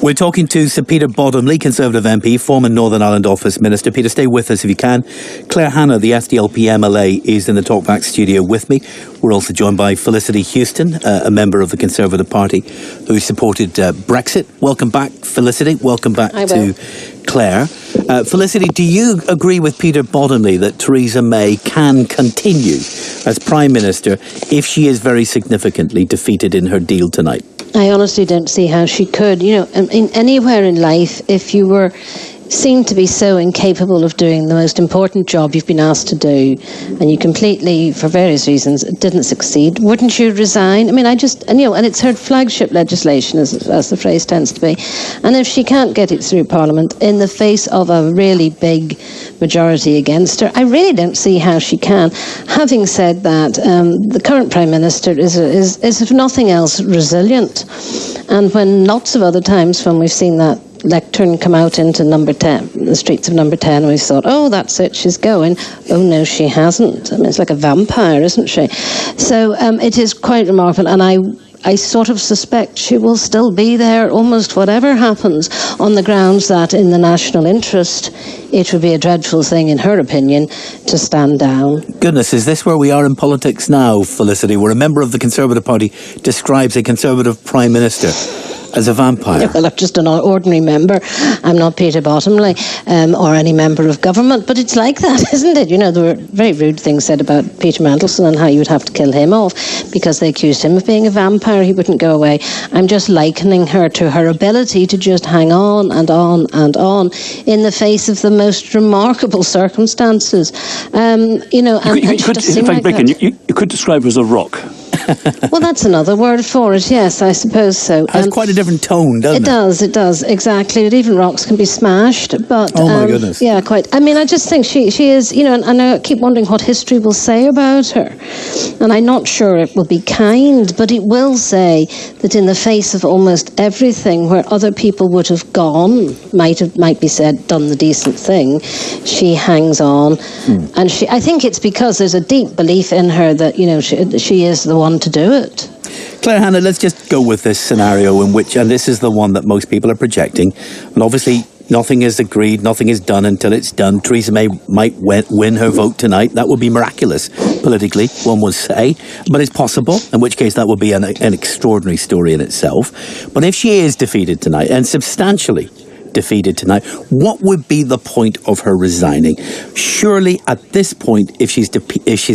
We're talking to Sir Peter Bottomley, Conservative MP, former Northern Ireland Office Minister. Peter, stay with us if you can. Claire Hanna, the SDLP MLA, is in the Talkback studio with me. We're also joined by Felicity Huston, a member of the Conservative Party who supported Brexit. Welcome back, Felicity. Welcome back to Claire. Felicity, do you agree with Peter Bottomley that Theresa May can continue as Prime Minister if she is very significantly defeated in her deal tonight? I honestly don't see how she could. You know, anywhere in life, if you were seen to be so incapable of doing the most important job you've been asked to do, and you completely, for various reasons, didn't succeed, wouldn't you resign? I mean, and it's her flagship legislation, as the phrase tends to be. And if she can't get it through Parliament in the face of a really big majority against her, I really don't see how she can. Having said that, the current Prime Minister is, if nothing else, resilient. And when lots of other times when we've seen that lectern come out into number 10, the streets of number 10, we thought, oh, that's it, she's going. Oh, no, she hasn't. I mean, it's like a vampire, isn't she? So it is quite remarkable, and I sort of suspect she will still be there almost whatever happens, on the grounds that in the national interest it would be a dreadful thing, in her opinion, to stand down. Goodness, is this where we are in politics now, Felicity, where a member of the Conservative Party describes a Conservative Prime Minister as a vampire? Well, I'm just an ordinary member. I'm not Peter Bottomley or any member of government, but it's like that, isn't it? You know, there were very rude things said about Peter Mandelson and how you would have to kill him off because they accused him of being a vampire. He wouldn't go away. I'm just likening her to her ability to just hang on and on and on in the face of the most remarkable circumstances. You know, and you could, in fact, you could describe her as a rock. Well, that's another word for it, yes, I suppose so. It has quite a different tone, doesn't it? It does, exactly. Even rocks can be smashed, but... Oh, my goodness. Yeah, quite. I mean, I just think she is, you know, and I keep wondering what history will say about her. And I'm not sure it will be kind, but it will say that in the face of almost everything where other people would have gone, might be said, done the decent thing, she hangs on. And I think it's because there's a deep belief in her that, you know, she is the one to do it. Claire Hanna, let's just go with this scenario in which, and this is the one that most people are projecting, and obviously nothing is agreed, nothing is done until it's done. Theresa May might win her vote tonight. That would be miraculous, politically, one would say, but it's possible, in which case that would be an extraordinary story in itself. But if she is defeated tonight, and substantially defeated tonight, what would be the point of her resigning? Surely at this point, if she's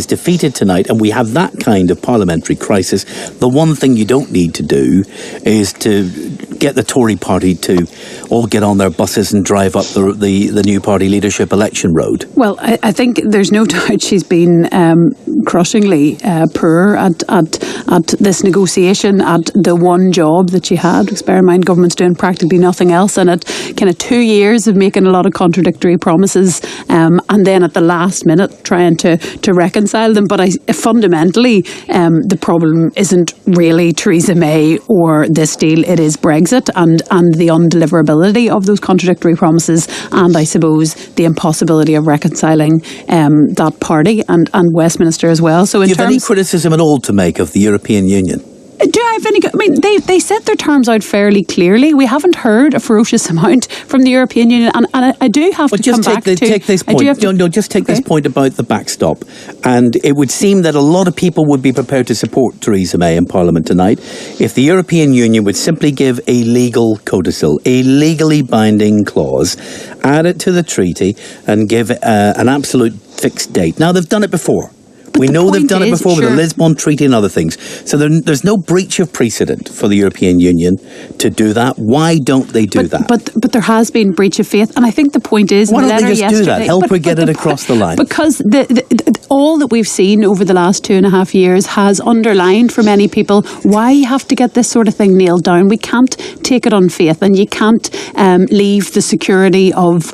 defeated tonight and we have that kind of parliamentary crisis, the one thing you don't need to do is to get the Tory party to all get on their buses and drive up the new party leadership election road. Well, I think there's no doubt she's been crushingly poor at this negotiation, at the one job that she had. Bear in mind, government's doing practically nothing else, and at kind of 2 years of making a lot of contradictory promises, and then at the last minute trying to reconcile them. But fundamentally, the problem isn't really Theresa May or this deal. It is Brexit and the undeliverability of those contradictory promises, and I suppose the impossibility of reconciling that party and Westminster as well. So, do you have any criticism at all to make of the European Union? Do I have any? I mean, they set their terms out fairly clearly. We haven't heard a ferocious amount from the European Union, and I do have to come back to... Take this point. Just take this point about the backstop. And it would seem that a lot of people would be prepared to support Theresa May in Parliament tonight if the European Union would simply give a legal codicil, a legally binding clause, add it to the treaty, and give an absolute fixed date. Now, they've done it before. We know they've done it before with the Lisbon Treaty and other things. So there's no breach of precedent for the European Union to do that. Why don't they do that? But there has been breach of faith, and I think the point is... Why don't they just do that? Help her get it across the line. Because all that we've seen over the last 2.5 years has underlined for many people why you have to get this sort of thing nailed down. We can't take it on faith, and you can't leave the security of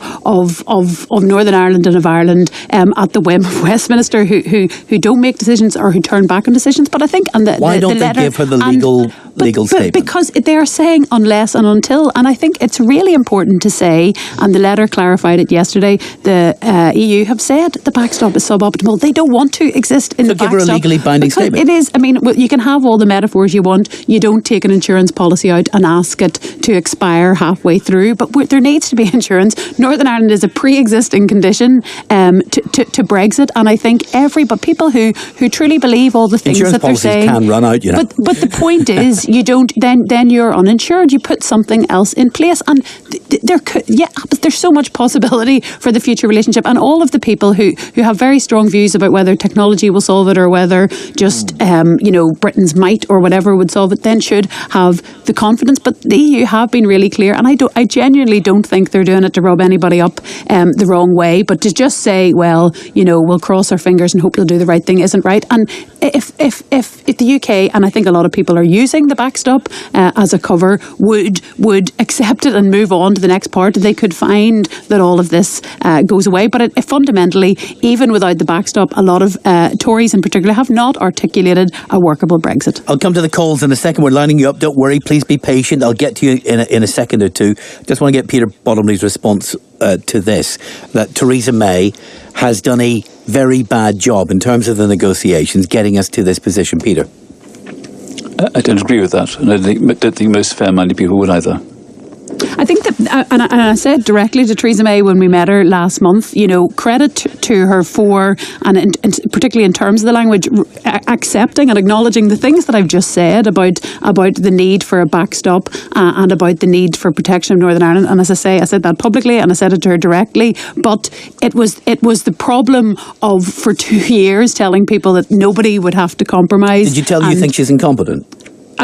Northern Ireland and of Ireland at the whim of Westminster, who who don't make decisions or who turn back on decisions. But I think, and why don't they give her the legal statement? Because they are saying unless and until, and I think it's really important to say, and the letter clarified it yesterday, the EU have said the backstop is suboptimal. They don't want to exist in the backstop. Give her a legally binding statement. It is, I mean, you can have all the metaphors you want. You don't take an insurance policy out and ask it to expire halfway through, but there needs to be insurance. Northern Ireland is a pre-existing condition to Brexit, and I think people who truly believe all the things insurance that they're saying can run out, you know. But the point is, you don't. Then you're uninsured. You put something else in place, and but there's so much possibility for the future relationship. And all of the people who have very strong views about whether technology will solve it or whether just Britain's might or whatever would solve it, then should have the confidence. But the EU have been really clear, and I genuinely don't think they're doing it to rub anybody up the wrong way, but to just say, well, we'll cross our fingers and hope they'll do the right thing isn't right. And if the UK, and I think a lot of people are using the backstop as a cover, would accept it and move on to the next part, they could find that all of this goes away. But it fundamentally, even without the backstop, a lot of Tories in particular have not articulated a workable Brexit. I'll come to the calls in a second. We're lining you up. Don't worry. Please be patient. I'll get to you in a second or two. Just want to get Peter Bottomley's response to this, that Theresa May has done a very bad job in terms of the negotiations getting us to this position. Peter? I don't agree with that, and I don't think most fair-minded people would either. I think that, and I said directly to Theresa May when we met her last month, credit to her for, and particularly in terms of the language, accepting and acknowledging the things that I've just said about the need for a backstop and about the need for protection of Northern Ireland. And as I say, I said that publicly and I said it to her directly. But it was the problem of, for 2 years, telling people that nobody would have to compromise. Did you tell her you think she's incompetent?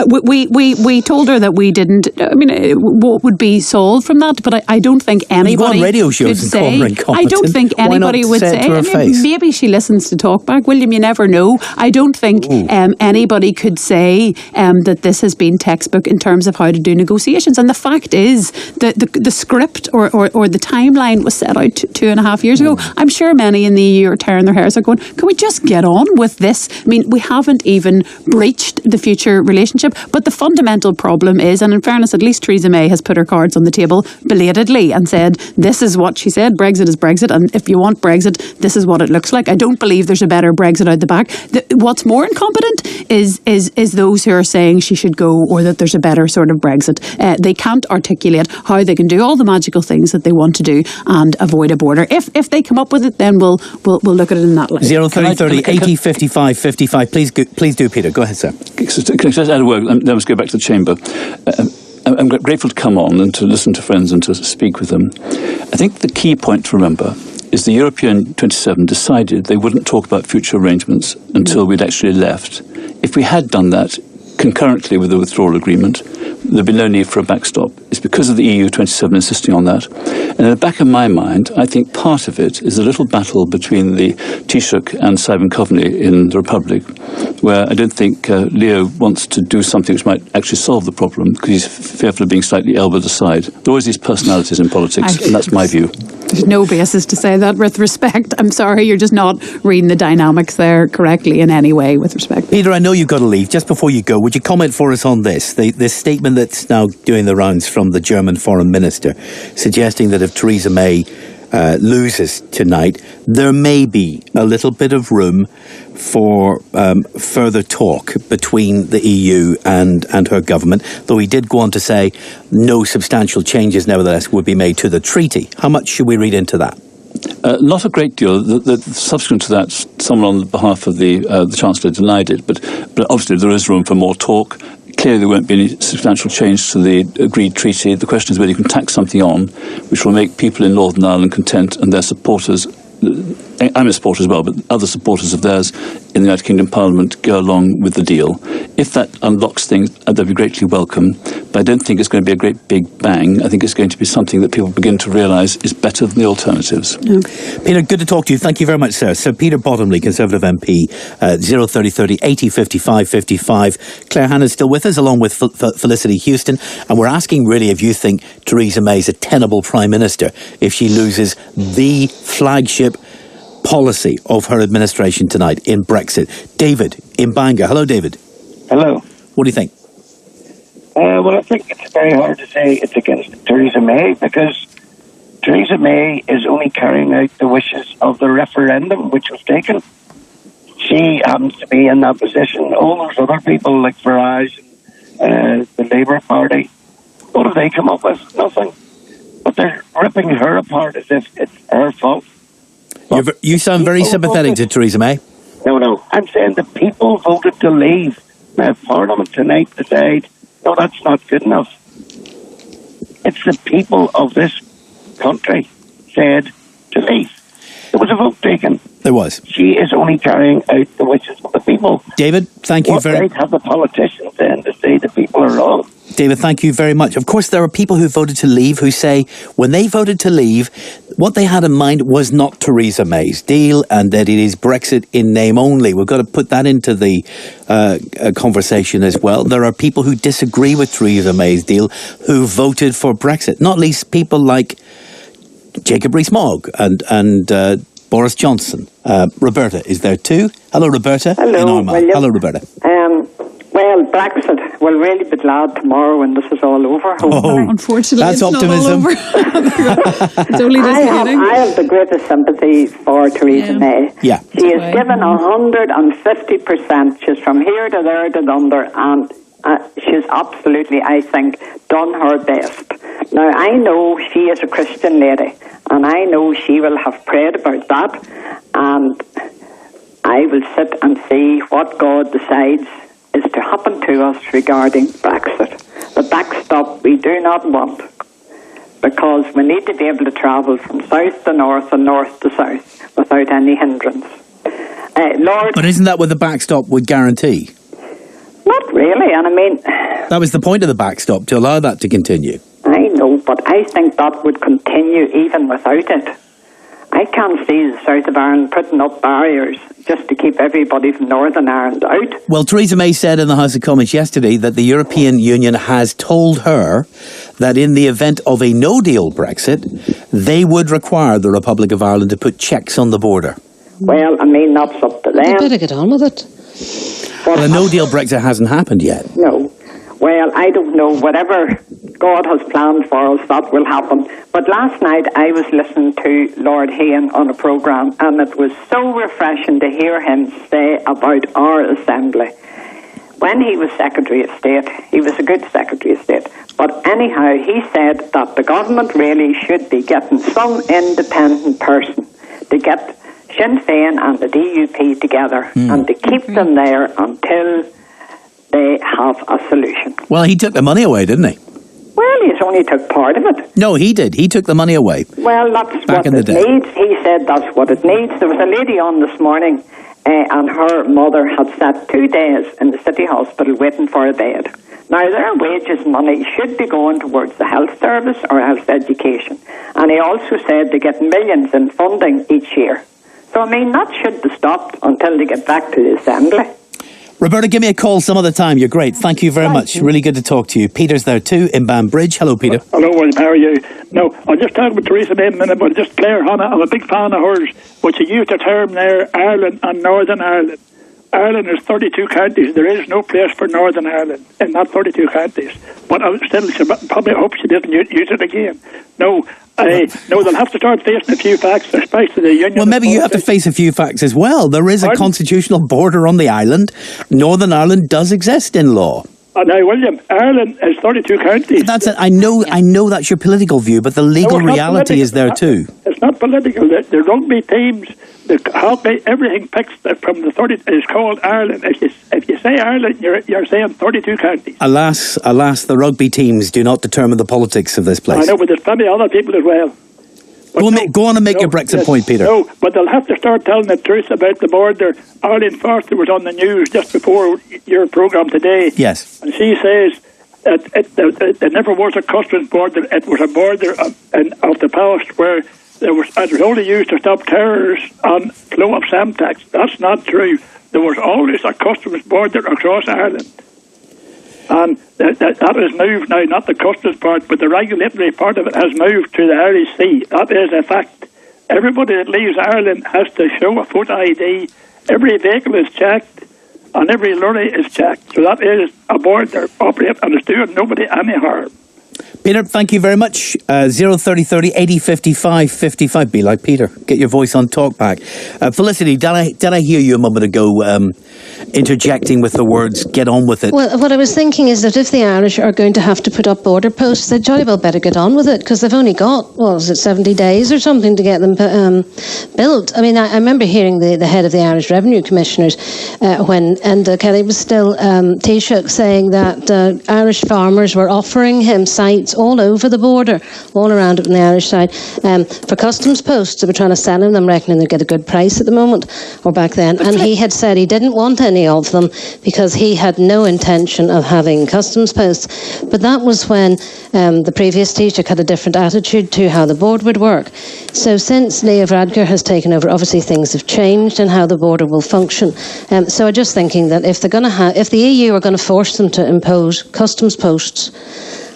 We told her that we didn't. I mean, what would be solved from that? But I don't think anybody. You go on radio shows and call her incompetent. I don't think anybody would say. Maybe she listens to Talkback, William. You never know. I don't think anybody could say that this has been textbook in terms of how to do negotiations. And the fact is that the script or the timeline was set out 2.5 years ago. I'm sure many in the EU are tearing their hairs out, going, "Can we just get on with this?" I mean, we haven't even breached the future relationship. But the fundamental problem is, and in fairness, at least Theresa May has put her cards on the table belatedly and said, this is what she said, Brexit is Brexit, and if you want Brexit, this is what it looks like. I don't believe there's a better Brexit out the back. What's more incompetent is those who are saying she should go or that there's a better sort of Brexit. They can't articulate how they can do all the magical things that they want to do and avoid a border. If they come up with it, then we'll look at it in that light. 030 80 55 55. Please do, Peter. Go ahead, sir. Can I just add a word? Then let's go back to the chamber. I'm grateful to come on and to listen to friends and to speak with them. I think the key point to remember is the European 27 decided they wouldn't talk about future arrangements until we'd actually left. If we had done that concurrently with the withdrawal agreement, there'd be no need for a backstop. It's because of the EU 27 insisting on that. And in the back of my mind, I think part of it is a little battle between the Taoiseach and Simon Coveney in the Republic, where I don't think Leo wants to do something which might actually solve the problem because he's fearful of being slightly elbowed aside. There are always these personalities in politics, and that's my view. There's no basis to say that with respect. I'm sorry, you're just not reading the dynamics there correctly in any way with respect. Peter, I know you've got to leave. Just before you go, would you comment for us on this? This statement that's now doing the rounds from the German Foreign Minister, suggesting that if Theresa May loses tonight, there may be a little bit of room for further talk between the EU and her government, though he did go on to say no substantial changes nevertheless would be made to the treaty. How much should we read into that? Not a great deal. Subsequent to that, someone on behalf of the Chancellor denied it, but obviously there is room for more talk. Clearly there won't be any substantial change to the agreed treaty. The question is whether you can tack something on which will make people in Northern Ireland content and their supporters. I'm a supporter as well, but other supporters of theirs in the United Kingdom Parliament go along with the deal. If that unlocks things, they'll be greatly welcome. But I don't think it's going to be a great big bang. I think it's going to be something that people begin to realise is better than the alternatives. Peter, good to talk to you. Thank you very much, sir. So Peter Bottomley, Conservative MP, 030 80 55 55. Claire Hanna's still with us, along with Felicity Huston. And we're asking really if you think Theresa May's a tenable Prime Minister if she loses the flagship policy of her administration tonight in Brexit. David in Bangor. Hello, David. Hello. What do you think? Well, I think it's very hard to say it's against Theresa May, because Theresa May is only carrying out the wishes of the referendum which was taken. She happens to be in that position. All those other people like Farage and the Labour Party, what have they come up with? Nothing. But they're ripping her apart as if it's her fault. You sound very sympathetic to Theresa May. No. I'm saying the people voted to leave. Now, Parliament tonight decide, no, that's not good enough. It's the people of this country said to leave. There was a vote taken. There was. She is only carrying out the wishes of the people. David, thank you very much. What right have the politicians then to say the people are wrong? David, thank you very much. Of course, there are people who voted to leave who say when they voted to leave, what they had in mind was not Theresa May's deal and that it is Brexit in name only. We've got to put that into the conversation as well. There are people who disagree with Theresa May's deal who voted for Brexit, not least people like Jacob Rees-Mogg and Boris Johnson. Roberta is there too. Hello, Roberta. Hello, William. Hello, Roberta. Well, Brexit will really be glad tomorrow when this is all over. Unfortunately, that's it's optimism. Not all over. It's only this beginning. I have the greatest sympathy for Theresa May. Yeah. She has given 150%. She's from here to there to yonder, and she's absolutely, I think, done her best. Now, I know she is a Christian lady, and I know she will have prayed about that, and I will sit and see what God decides is to happen to us regarding Brexit. The backstop we do not want, because we need to be able to travel from south to north and north to south without any hindrance. But isn't that what the backstop would guarantee? Not really, and I mean... That was the point of the backstop, to allow that to continue. I know, but I think that would continue even without it. I can't see the south of Ireland putting up barriers just to keep everybody from Northern Ireland out. Well, Theresa May said in the House of Commons yesterday that the European Union has told her that in the event of a no-deal Brexit, they would require the Republic of Ireland to put checks on the border. Well, I mean, that's up to them. You better get on with it. Well, a no-deal Brexit hasn't happened yet. No. Well, I don't know. Whatever God has planned for us, that will happen. But last night I was listening to Lord Hayne on a programme, and it was so refreshing to hear him say about our Assembly. When he was Secretary of State, he was a good Secretary of State. But anyhow, he said that the government really should be getting some independent person to get Sinn Féin and the DUP together and to keep them there until they have a solution. Well, he took the money away, didn't he? Well, he's only took part of it. No, he did. He took the money away. Well, that's Back what in the it day. needs. He said that's what it needs. There was a lady on this morning and her mother had sat 2 days in the city hospital waiting for a bed. Now, their wages money should be going towards the health service or health education. And he also said they get millions in funding each year. So, I mean, that should be stopped until they get back to the Assembly. Roberta, give me a call some other time. You're great. Thank you very much. Really good to talk to you. Peter's there too in Banbridge. Hello, Peter. Hello, William. How are you? No, I'll just talk about Theresa May in a minute, but just Claire Hanna, I'm a big fan of hers. But she used the term there, Ireland and Northern Ireland. Ireland is 32 counties. There is no place for Northern Ireland in that 32 counties. But I probably hope she doesn't use it again. No, they'll have to start facing a few facts, especially the union. Well, maybe you have to face a few facts as well. There is a constitutional border on the island. Northern Ireland does exist in law. Now, William, Ireland is 32 counties. That's it. I know that's your political view, but the legal reality is there too. It's not political. The rugby teams, the hockey, everything picks from the 30 is called Ireland. If you say Ireland, you're saying 32 counties. Alas, the rugby teams do not determine the politics of this place. I know, but there's plenty of other people as well. Go on and make your Brexit point, Peter. No, but they'll have to start telling the truth about the border. Arlene Foster was on the news just before your programme today. Yes. And she says that there never was a customs border. It was a border of the past where it was only used to stop terrorists and flow of Semtex. That's not true. There was always a customs border across Ireland. And that has moved now, not the customs part, but the regulatory part of it has moved to the Irish Sea. That is a fact. everybody that leaves Ireland has to show a photo ID. Every vehicle is checked and every lorry is checked. So that is a border operate and it's doing nobody any harm. Peter, thank you very much. 03030 80 55 55. Be like Peter. Get your voice on Talkback. Felicity, did I hear you a moment ago interjecting with the words, get on with it? Well, what I was thinking is that if the Irish are going to have to put up border posts, they jolly well better get on with it, because they've only got, 70 days or something to get them built. I mean, I remember hearing the head of the Irish Revenue Commissioners when Kelly was still Taoiseach saying that Irish farmers were offering him sites all over the border, all around it on the Irish side, for customs posts. They were trying to sell him them, reckoning they'd get a good price at the moment, or back then. And he had said he didn't want any of them because he had no intention of having customs posts. But that was when the previous Taoiseach had a different attitude to how the board would work. So since Leo Varadkar has taken over, obviously things have changed in how the border will function. So I'm just thinking that if the EU are going to force them to impose customs posts,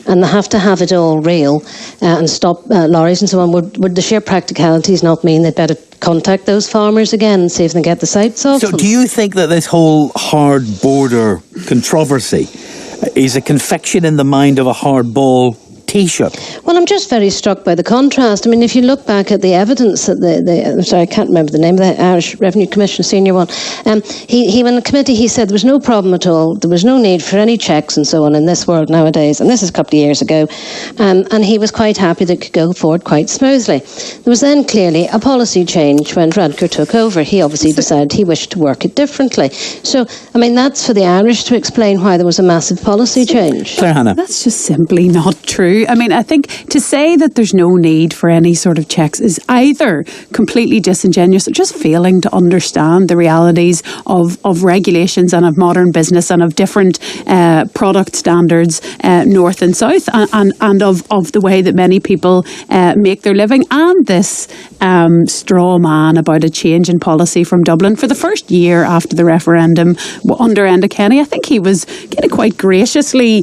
and they have to have it all real and stop lorries and so on, would the sheer practicalities not mean they'd better contact those farmers again and see if they can get the sites off them? Do you think that this whole hard border controversy is a confection in the mind of a hardball Taoiseach? Well, I'm just very struck by the contrast. I mean, if you look back at the evidence that I can't remember the name of the Irish Revenue Commission senior one. He in the committee, he said there was no problem at all. There was no need for any checks and so on in this world nowadays. And this is a couple of years ago. And he was quite happy that it could go forward quite smoothly. There was then clearly a policy change when Varadkar took over. He obviously decided he wished to work it differently. So, I mean, that's for the Irish to explain why there was a massive policy change. Claire Hanna. That's just simply not true. I mean, I think to say that there's no need for any sort of checks is either completely disingenuous or just failing to understand the realities of regulations and of modern business and of different product standards north and south and of the way that many people make their living, and this straw man about a change in policy from Dublin. For the first year after the referendum under Enda Kenny, I think he was kind of quite graciously,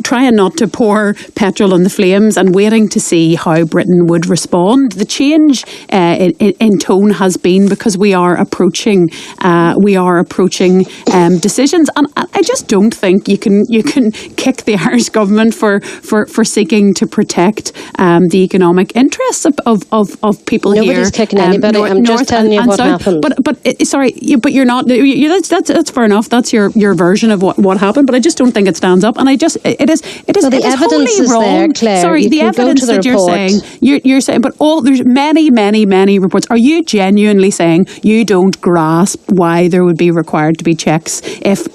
trying not to pour petrol on the flames and waiting to see how Britain would respond. The change in tone has been because we are approaching decisions, and I just don't think you can kick the Irish government for seeking to protect the economic interests of people. Nobody's kicking anybody. I'm just telling you what happened. But you're not. That's fair enough. That's your version of what happened. But I just don't think it stands up. And it is. Well, the evidence is wrong. there, Claire. Sorry, the evidence that you're saying, but there's many reports. Are you genuinely saying you don't grasp why there would be required to be checks if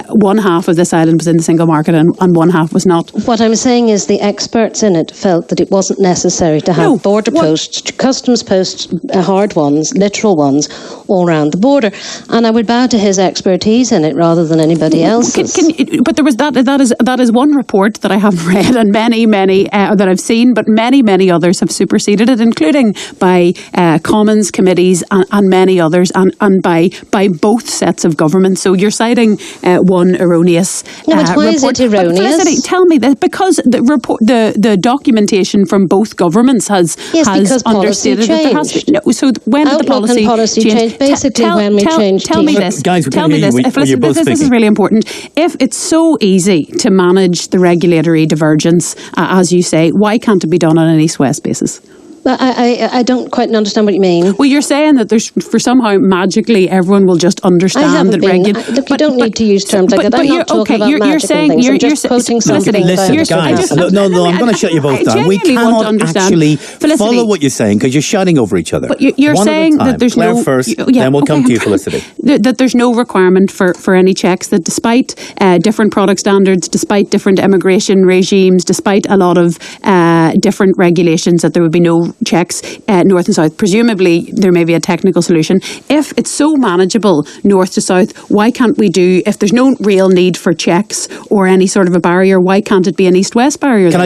one half of this island was in the single market and one half was not? What I'm saying is the experts in it felt that it wasn't necessary to have border posts, customs posts, hard ones, literal ones, all around the border. And I would bow to his expertise in it rather than anybody else's. But there was that is one report that I have read, and many that I've seen, but many others have superseded it, including by Commons committees and many others, and by both sets of government. So you're citing one erroneous but why report. is it erroneous? But Felicity, tell me this, because the documentation from both governments has understated that there has to be. So when did the policy change? Basically, when we changed. Tell me this. Guys, tell me this. This is really important. If it's so easy to manage the regulatory divergence, as you say, why can't it be done on an east-west basis? I don't quite understand what you mean. Well, you're saying that there's for somehow magically everyone will just understand that regulation. Look, you don't need to use terms like that. I'm not talking about magical things. I'm just quoting something. Listen, guys. No, I'm going to shut you both down. We cannot actually follow what you're saying because you're shouting over each other. But you're saying that there's Claire first, then we'll come to you, Felicity. That there's no requirement for any checks, that despite different product standards, despite different immigration regimes, despite a lot of different regulations, that there would be no checks north and south. Presumably there may be a technical solution. If it's so manageable north to south, why can't we do, if there's no real need for checks or any sort of a barrier, why can't it be an east-west barrier? Can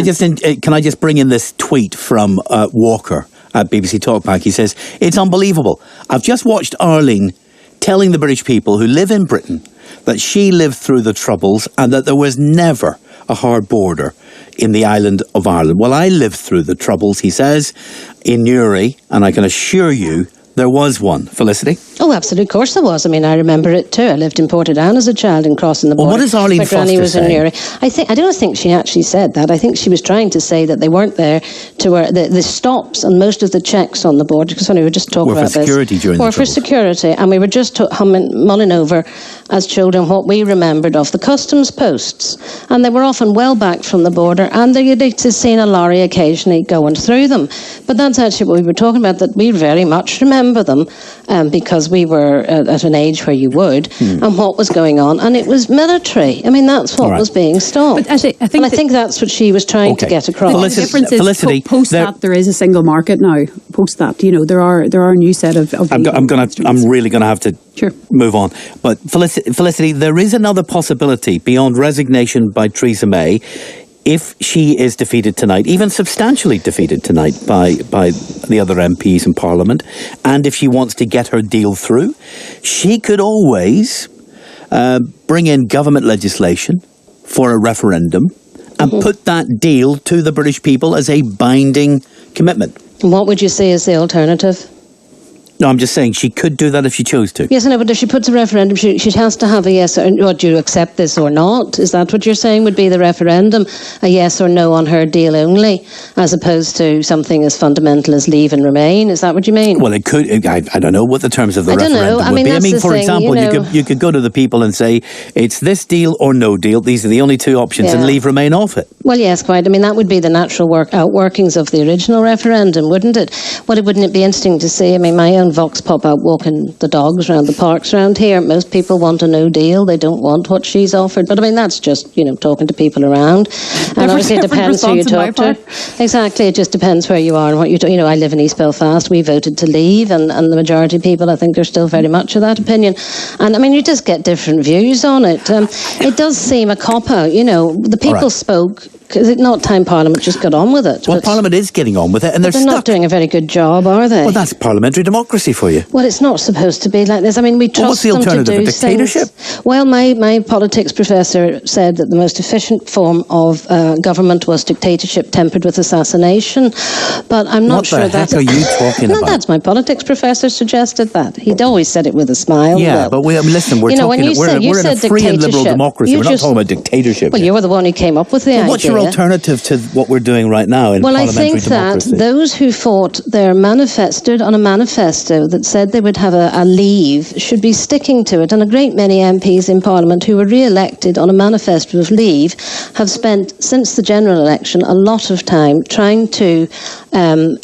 I just bring in this tweet from Walker at BBC Talkback? He says, "It's unbelievable. I've just watched Arlene telling the British people who live in Britain that she lived through the Troubles and that there was never a hard border. in the island of Ireland. Well, I lived through the Troubles, he says, in Newry, and I can assure you there was one. Felicity? Oh, absolutely. Of course there was. I mean, I remember it too. I lived in Portadown as a child and crossing the border. Well, what is Arlene My granny Foster was in saying? Newry. I don't think she actually said that. I think she was trying to say that they weren't there to where the stops and most of the checks on the border, because we were just talking about this. Were for security during the Were for Troubles. security, and we were just mulling over as children what we remembered of the customs posts, and they were often well back from the border, and you'd have seen a lorry occasionally going through them. But that's actually what we were talking about, that we very much remember them, because we were at an age where you would, and what was going on, and it was military. I mean, that's what was being stopped. But actually, I think that's what she was trying to get across. The difference is Felicity, post that there is a single market now. Post that, there are a new set of. I'm really going to have to move on. But Felicity, there is another possibility beyond resignation by Theresa May. If she is defeated tonight, even substantially defeated tonight by the other MPs in Parliament, and if she wants to get her deal through, she could always bring in government legislation for a referendum and put that deal to the British people as a binding commitment. And what would you say is the alternative? No, I'm just saying she could do that if she chose to. Yes, I know, but if she puts a referendum, she has to have a yes or no. Do you accept this or not? Is that what you're saying would be the referendum? A yes or no on her deal only, as opposed to something as fundamental as leave and remain? Is that what you mean? Well, it could. I don't know what the terms of the referendum would be. That's the for thing, example, you could go to the people and say, it's this deal or no deal. These are the only two options, and leave remain off it. Well, yes, quite. I mean, that would be the natural outworkings of the original referendum, wouldn't it? Wouldn't it be interesting to see? I mean, my own vox pop out walking the dogs around the parks around here. Most people want a no deal. They don't want what she's offered. But I mean, that's just, talking to people around. And obviously it depends who you talk to. Exactly. It just depends where you are and what you do. I live in East Belfast. We voted to leave, and the majority of people, I think, are still very much of that opinion. And I mean, you just get different views on it. It does seem a cop-out. The people spoke. Is it not time Parliament just got on with it? Well, Parliament is getting on with it, and they're not doing a very good job, are they? Well, that's parliamentary democracy for you. Well, it's not supposed to be like this. I mean, we trust them to do what's the alternative? A dictatorship? Things. Well, my politics professor said that the most efficient form of government was dictatorship tempered with assassination. But I'm not sure that. What the heck are you talking about? No, that's my politics professor suggested that. He'd always said it with a smile. Yeah, but listen, we're in a free and liberal democracy. We're not talking about dictatorship. Well, you were the one who came up with the idea. What's your alternative to what we're doing right now in parliamentary democracy? Well, I think that those who fought their manifestoed on a manifesto that said they would have a leave should be sticking to it. And a great many MPs in Parliament who were re-elected on a manifesto of leave have spent, since the general election, a lot of time trying to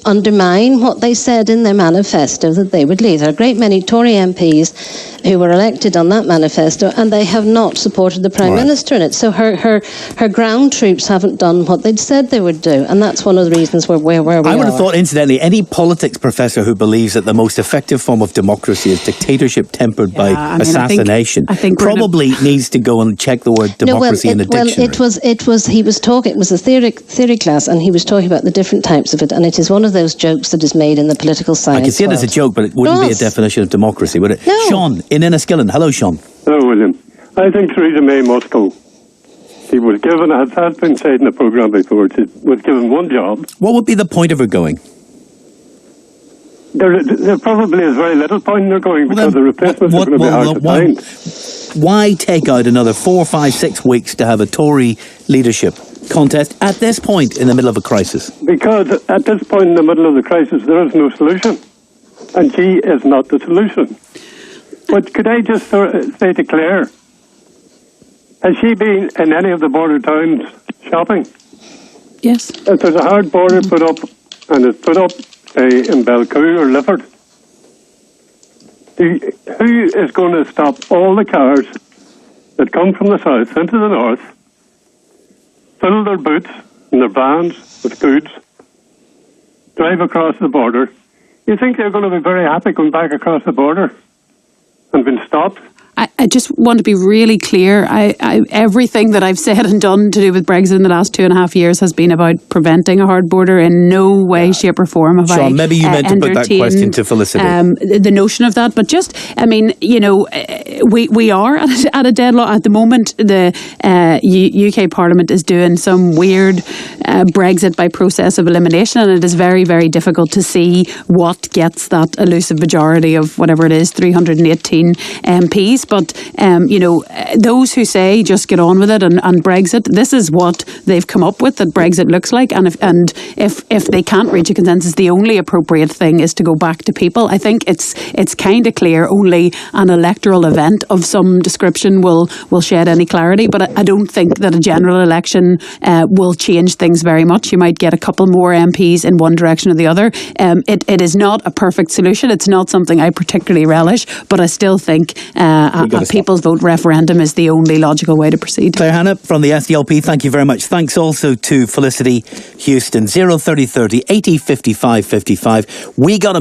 undermine what they said in their manifesto that they would leave. There are a great many Tory MPs who were elected on that manifesto, and they have not supported the Prime Minister in it. So her ground troops haven't done what they'd said they would do, and that's one of the reasons where we are. I would have thought, incidentally, any politics professor who believes that the most effective form of democracy is dictatorship tempered by assassination probably needs to go and check the word democracy in the dictionary. He was talking, it was a theory class, and he was talking about the different types of it, and it is one of those jokes that is made in the political science. I can see it as a joke, but it wouldn't be a definition of democracy, would it? No. Sean, in Enniskillen. Hello, Sean. Hello, William. I think Theresa May must go. She was given, as has been said in the programme before, she was given one job. What would be the point of her going? There probably is very little point in her going because the replacements are going to be hard to find. Why take out another 4, 5, 6 weeks to have a Tory leadership contest at this point in the middle of a crisis? Because at this point in the middle of the crisis, there is no solution. And she is not the solution. But could I just say to Claire, has she been in any of the border towns shopping? Yes. If there's a hard border put up, and it's put up, say, in Belcoo or Lifford, who is going to stop all the cars that come from the south into the north, fill their boots and their vans with goods, drive across the border? You think they're going to be very happy going back across the border and been stopped? I I just want to be really clear. Everything that I've said and done to do with Brexit in the last 2.5 years has been about preventing a hard border. In no way, shape or form have Sean, I maybe you meant to put that question to Felicity. The notion of that. But just, I mean, you know, we are at a deadlock at the moment. The UK Parliament is doing some weird Brexit by process of elimination, and it is very, very difficult to see what gets that elusive majority of whatever it is, 318 MPs. But, you know, those who say just get on with it and Brexit, this is what they've come up with that Brexit looks like. And if they can't reach a consensus, the only appropriate thing is to go back to people. I think it's kind of clear only an electoral event of some description will shed any clarity. But I don't think that a general election will change things very much. You might get a couple more MPs in one direction or the other. It is not a perfect solution. It's not something I particularly relish, but I still think a people's vote referendum is the only logical way to proceed. Claire Hanna from the SDLP, thank you very much. Thanks also to Felicity, Huston, 03030 80 55 55. We got a